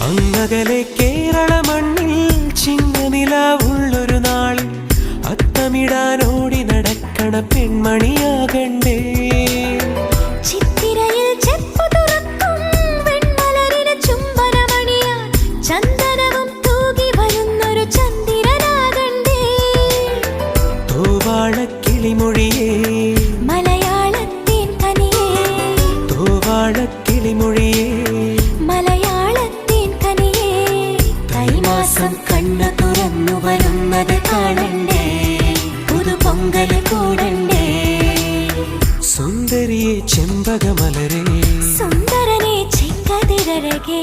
അങ്ങകലെ കേരള മണ്ണിൽ ചിങ്ങനിലാവുള്ളൊരു നാളിൽ അത്തമിടാനോടി നടക്കണ പെൺമണിയാകണ്ടേ. ചിത്തിരയിൽ ചെപ്പു തുറക്കും വെൺമലരിന് ചുംബനമണിയാൻ ചന്ദനവും തൂകി വരുന്നൊരു ചന്ദ്രനാകണ്ടേ. തോവാളക്കിളിമൊഴിയേ മലയാളത്തിൻ കനിയേ, തോവാളക്കിളിമൊഴിയേ മലയാളത്തിൻ കനിയേ. കൈമാസം കണ്ണു തുറന്നു വരുന്നത് കാണണ്ടേ, പുതുപൊങ്കല് കൂടണ്ടേ. സുന്ദരിയെ ചെമ്പകമലരേ, സുന്ദരനെ ചെങ്കതിരഴകേ.